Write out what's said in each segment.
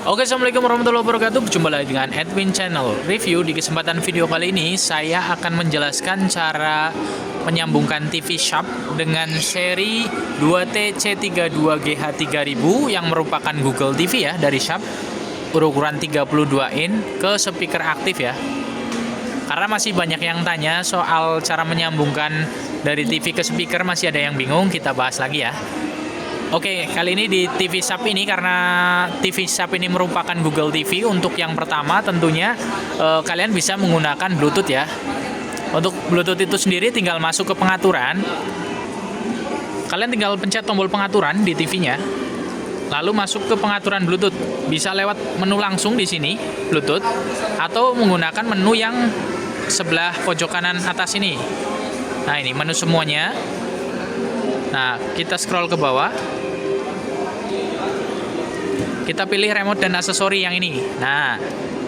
Oke, assalamualaikum warahmatullahi wabarakatuh. Berjumpa lagi dengan Edwin Channel Review. Di kesempatan video kali ini saya akan menjelaskan cara menyambungkan TV Sharp dengan seri 2TC32GH3000 yang merupakan Google TV ya dari Sharp, berukuran 32 in ke speaker aktif ya. Karena masih banyak yang tanya soal cara menyambungkan dari TV ke speaker, masih ada yang bingung, kita bahas lagi ya. Oke, kali ini di TV Sharp ini, karena TV Sharp ini merupakan Google TV, untuk yang pertama tentunya kalian bisa menggunakan Bluetooth ya. Untuk Bluetooth itu sendiri tinggal masuk ke pengaturan. Kalian tinggal pencet tombol pengaturan di TV-nya. Lalu masuk ke pengaturan Bluetooth. Bisa lewat menu langsung di sini, Bluetooth, atau menggunakan menu yang sebelah pojok kanan atas ini. Nah, ini menu semuanya. Nah, kita scroll ke bawah. Kita pilih remote dan aksesori yang ini. Nah,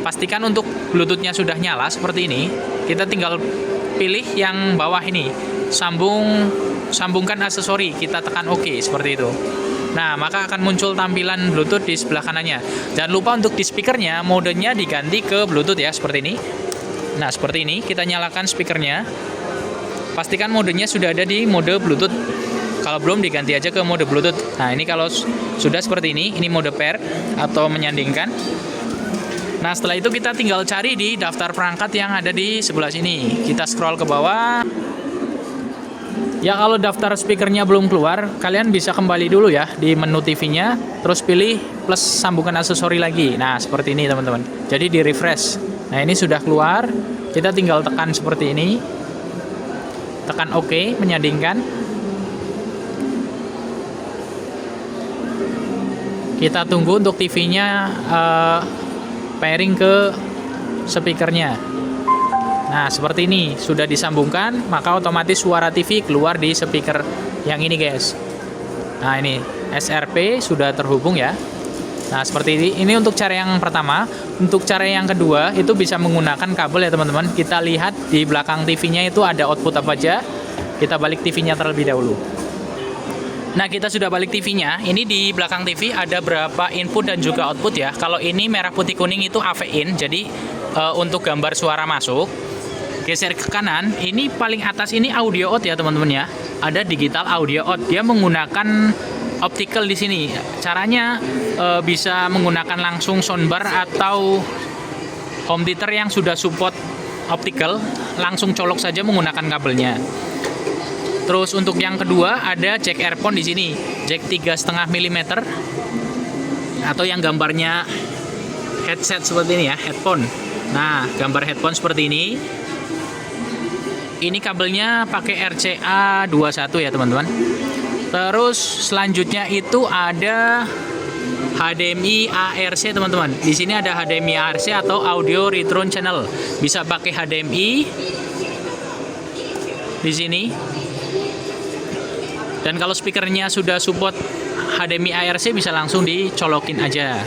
pastikan untuk Bluetooth-nya sudah nyala seperti ini. Kita tinggal pilih yang bawah ini. Sambungkan aksesori. Kita tekan OK seperti itu. Nah, maka akan muncul tampilan Bluetooth di sebelah kanannya. Jangan lupa untuk di speakernya, modenya diganti ke Bluetooth ya, seperti ini. Nah, seperti ini. Kita nyalakan speakernya. Pastikan modenya sudah ada di mode Bluetooth. Kalau belum, diganti aja ke mode Bluetooth. Nah, ini kalau sudah seperti ini mode pair atau menyandingkan. Nah, setelah itu kita tinggal cari di daftar perangkat yang ada di sebelah sini. Kita scroll ke bawah. Ya, kalau daftar speakernya belum keluar, kalian bisa kembali dulu ya di menu TV-nya, terus pilih plus sambungan aksesori lagi. Nah, seperti ini teman-teman. Jadi di refresh. Nah, ini sudah keluar. Kita tinggal tekan seperti ini. Tekan OK, menyandingkan. Kita tunggu untuk TV-nya pairing ke speakernya. Nah, seperti ini. Sudah disambungkan, maka otomatis suara TV keluar di speaker yang ini, guys. Nah, ini SRP sudah terhubung ya. Nah, seperti ini. Ini untuk cara yang pertama. Untuk cara yang kedua, itu bisa menggunakan kabel ya, teman-teman. Kita lihat di belakang TV-nya itu ada output apa aja. Kita balik TV-nya terlebih dahulu. Nah, kita sudah balik TV-nya. Ini di belakang TV ada berapa input dan juga output ya. Kalau ini merah putih kuning itu AV in, jadi untuk gambar suara masuk. Geser ke kanan, ini paling atas ini audio out ya teman-teman ya. Ada digital audio out. Dia menggunakan optical di sini. Caranya bisa menggunakan langsung soundbar atau home theater yang sudah support optical, langsung colok saja menggunakan kabelnya. Terus untuk yang kedua ada jack earphone di sini, jack 3,5 mm atau yang gambarnya headset seperti ini ya, headphone. Nah, gambar headphone seperti ini. Ini kabelnya pakai RCA 21 ya teman-teman. Terus selanjutnya itu ada HDMI ARC teman-teman. Di sini ada HDMI ARC atau Audio Return Channel. Bisa pakai HDMI di sini. Dan kalau speakernya sudah support HDMI ARC, bisa langsung dicolokin aja.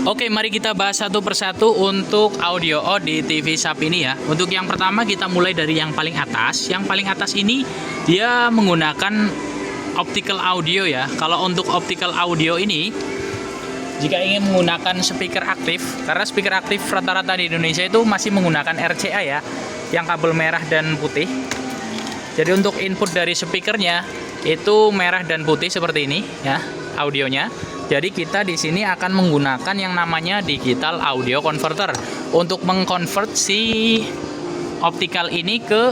Oke, mari kita bahas satu persatu untuk audio out di TV Sharp ini ya. Untuk yang pertama kita mulai dari yang paling atas. Yang paling atas ini dia menggunakan optical audio ya. Kalau untuk optical audio ini, jika ingin menggunakan speaker aktif, karena speaker aktif rata-rata di Indonesia itu masih menggunakan RCA ya, yang kabel merah dan putih. Jadi untuk input dari speakernya itu merah dan putih seperti ini ya, audionya. Jadi kita di sini akan menggunakan yang namanya digital audio converter untuk mengkonvert si optical ini ke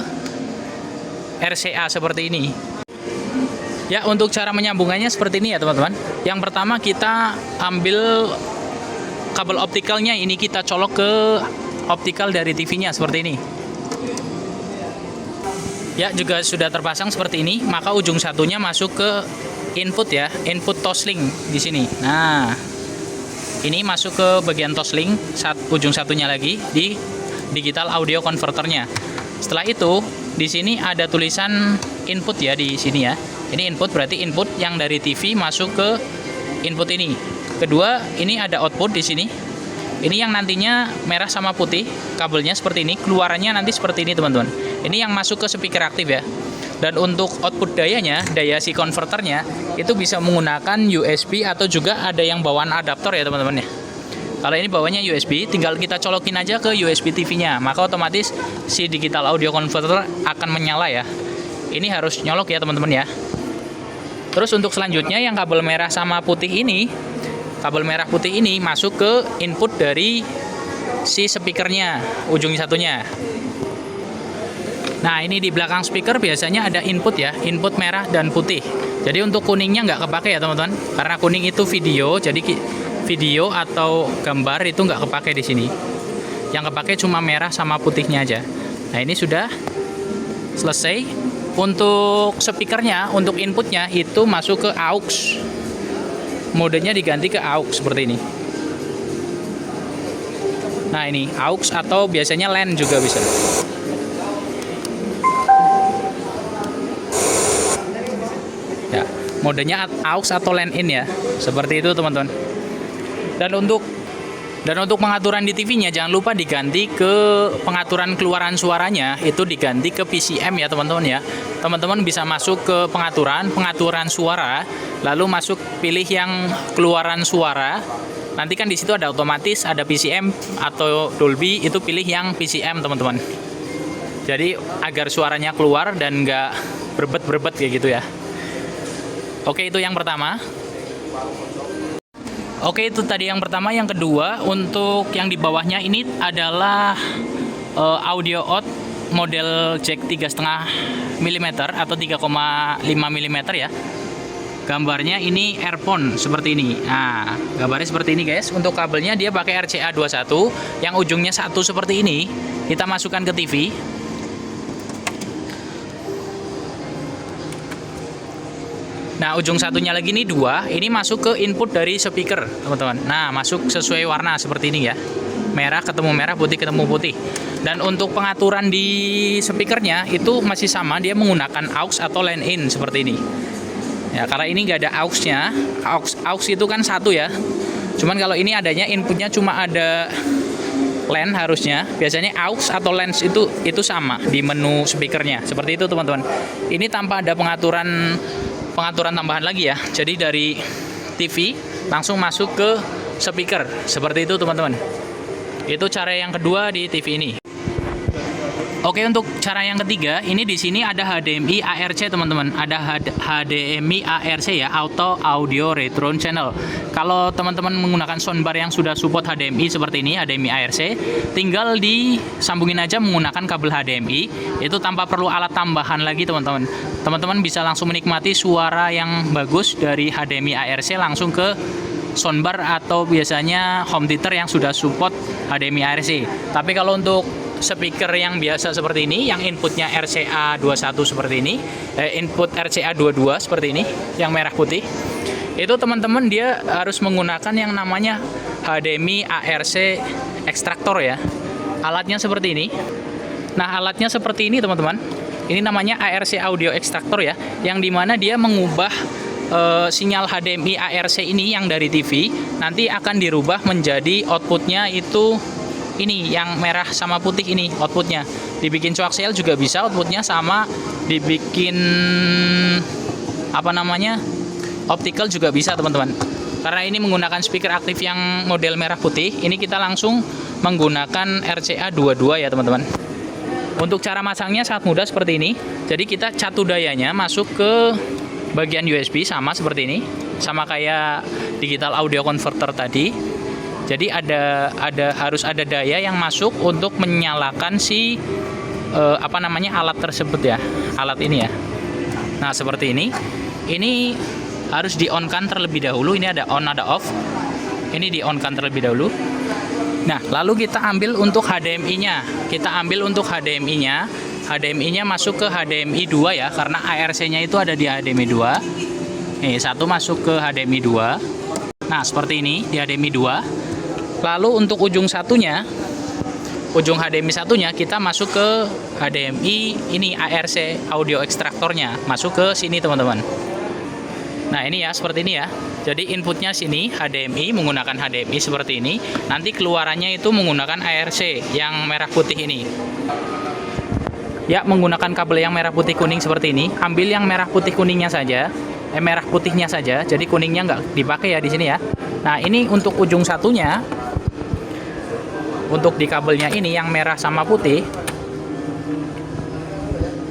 RCA seperti ini. Ya, untuk cara menyambungannya seperti ini ya teman-teman. Yang pertama kita ambil kabel optikalnya, ini kita colok ke optikal dari TV-nya seperti ini. Ya, juga sudah terpasang seperti ini, maka ujung satunya masuk ke input ya, input toslink di sini. Nah, ini masuk ke bagian toslink, ujung satunya lagi di digital audio converternya. Setelah itu, di sini ada tulisan input ya di sini ya. Ini input, berarti input yang dari TV masuk ke input ini. Kedua, ini ada output di sini. Ini yang nantinya merah sama putih, kabelnya seperti ini, keluarannya nanti seperti ini teman-teman. Ini yang masuk ke speaker aktif ya. Dan untuk output dayanya, daya si konverternya itu bisa menggunakan USB atau juga ada yang bawaan adaptor ya teman-teman ya. Kalau ini bawanya USB, tinggal kita colokin aja ke USB TV-nya, maka otomatis si digital audio converter akan menyala ya. Ini harus nyolok ya teman-teman ya. Terus untuk selanjutnya yang kabel merah sama putih ini, kabel merah putih ini masuk ke input dari si speakernya, ujung satunya. Nah ini di belakang speaker biasanya ada input ya, input merah dan putih. Jadi untuk kuningnya nggak kepake ya teman-teman, karena kuning itu video, jadi video atau gambar itu nggak kepake di sini. Yang kepake cuma merah sama putihnya aja. Nah ini sudah selesai. Untuk speakernya, untuk inputnya itu masuk ke aux. Modenya diganti ke aux seperti ini. Nah ini aux atau biasanya LAN juga bisa. Ya, modenya aux atau LAN in ya. Seperti itu teman-teman. Dan untuk pengaturan di TV-nya jangan lupa diganti ke pengaturan keluaran suaranya, itu diganti ke PCM ya teman-teman ya. Teman-teman bisa masuk ke pengaturan suara, lalu masuk pilih yang keluaran suara. Nanti kan di situ ada otomatis, ada PCM atau Dolby, itu pilih yang PCM teman-teman. Jadi agar suaranya keluar dan nggak berbet-berbet kayak gitu ya. Oke, itu yang pertama. Oke, itu tadi yang pertama. Yang kedua, untuk yang di bawahnya ini adalah audio out model jack 3,5 mm atau 3,5 mm ya. Gambarnya ini earphone seperti ini. Nah, gambarnya seperti ini guys. Untuk kabelnya dia pakai RCA21 yang ujungnya satu seperti ini. Kita masukkan ke TV. Nah, ujung satunya lagi nih dua, ini masuk ke input dari speaker, teman-teman. Nah, masuk sesuai warna seperti ini ya. Merah ketemu merah, putih ketemu putih. Dan untuk pengaturan di speakernya itu masih sama, dia menggunakan aux atau line in seperti ini. Ya, karena ini nggak ada aux-nya. Aux itu kan satu ya. Cuman kalau ini adanya inputnya cuma ada LAN harusnya. Biasanya aux atau lens itu sama di menu speakernya. Seperti itu, teman-teman. Ini tanpa ada pengaturan tambahan lagi ya. Jadi dari TV langsung masuk ke speaker. Seperti itu teman-teman. Itu cara yang kedua di TV ini. Oke, untuk cara yang ketiga, ini di sini ada HDMI ARC teman-teman. Ada HDMI ARC ya, Auto Audio Return Channel. Kalau teman-teman menggunakan soundbar yang sudah support HDMI seperti ini, HDMI ARC, tinggal disambungin aja menggunakan kabel HDMI. Itu tanpa perlu alat tambahan lagi teman-teman. Teman-teman bisa langsung menikmati suara yang bagus dari HDMI ARC langsung ke soundbar atau biasanya home theater yang sudah support HDMI ARC. Tapi kalau untuk speaker yang biasa seperti ini, yang inputnya RCA21 seperti ini, input RCA22 seperti ini, yang merah putih, itu teman-teman dia harus menggunakan yang namanya HDMI ARC ekstraktor ya. Alatnya seperti ini. Nah, alatnya seperti ini teman-teman. Ini namanya ARC audio ekstraktor ya, yang dimana dia mengubah sinyal HDMI ARC ini yang dari TV nanti akan dirubah menjadi outputnya itu ini yang merah sama putih ini outputnya. Dibikin coaxial juga bisa outputnya, sama dibikin optical juga bisa teman-teman. Karena ini menggunakan speaker aktif yang model merah putih, ini kita langsung menggunakan RCA22 ya teman-teman. Untuk cara masangnya sangat mudah seperti ini. Jadi kita catu dayanya masuk ke bagian USB sama seperti ini, sama kayak digital audio converter tadi. Jadi harus ada daya yang masuk untuk menyalakan si alat tersebut ya, alat ini ya. Nah seperti ini. Ini harus di-on-kan terlebih dahulu. Ini ada on ada off. Ini di-on-kan terlebih dahulu. Nah lalu kita ambil untuk HDMI-nya. HDMI-nya masuk ke HDMI 2 ya, karena ARC-nya itu ada di HDMI 2. Nih satu masuk ke HDMI 2. Nah seperti ini di HDMI 2. Lalu untuk ujung HDMI satunya kita masuk ke HDMI ini ARC audio ekstraktornya, masuk ke sini teman-teman. Nah ini ya seperti ini ya. Jadi inputnya sini HDMI menggunakan HDMI seperti ini. Nanti keluarannya itu menggunakan ARC yang merah putih ini. Ya, menggunakan kabel yang merah putih kuning seperti ini. Ambil yang merah putih kuningnya saja, merah putihnya saja. Jadi kuningnya nggak dipakai ya di sini ya. Nah, ini untuk ujung satunya, untuk di kabelnya ini yang merah sama putih.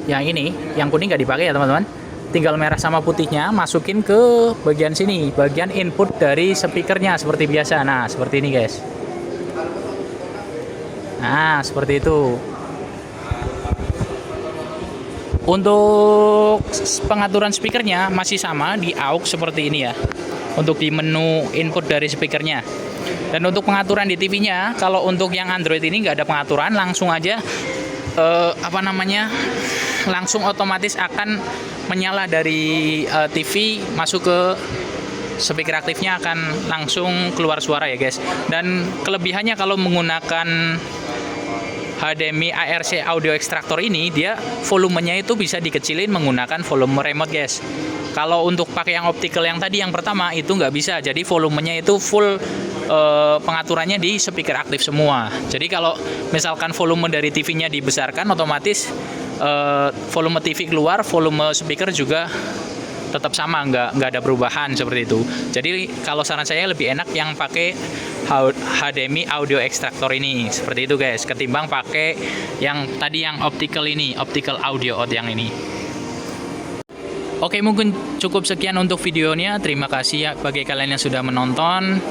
Yang ini, yang kuning nggak dipakai ya teman-teman. Tinggal merah sama putihnya masukin ke bagian sini, bagian input dari speakernya seperti biasa. Nah, seperti ini guys. Nah, seperti itu. Untuk pengaturan speakernya masih sama di aux seperti ini ya. Untuk di menu input dari speakernya. Dan untuk pengaturan di TV-nya, kalau untuk yang Android ini nggak ada pengaturan, langsung aja langsung otomatis akan menyala dari TV masuk ke speaker aktifnya, akan langsung keluar suara ya guys. Dan kelebihannya kalau menggunakan HDMI ARC audio extractor ini, dia volumenya itu bisa dikecilin menggunakan volume remote guys. Kalau untuk pakai yang optical yang tadi yang pertama itu nggak bisa, jadi volumenya itu full pengaturannya di speaker aktif semua. Jadi kalau misalkan volume dari TV-nya dibesarkan, otomatis volume TV keluar, volume speaker juga tetap sama, nggak ada perubahan seperti itu. Jadi kalau saran saya lebih enak yang pakai HDMI audio extractor ini seperti itu guys, ketimbang pakai yang tadi yang optical ini, optical audio out yang ini. Oke, mungkin cukup sekian untuk videonya. Terima kasih ya bagi kalian yang sudah menonton.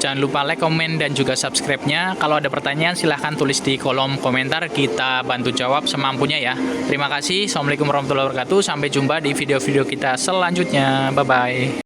Jangan lupa like, komen, dan juga subscribe-nya. Kalau ada pertanyaan silahkan tulis di kolom komentar, kita bantu jawab semampunya ya. Terima kasih. Assalamualaikum warahmatullahi wabarakatuh. Sampai jumpa di video-video kita selanjutnya. Bye-bye.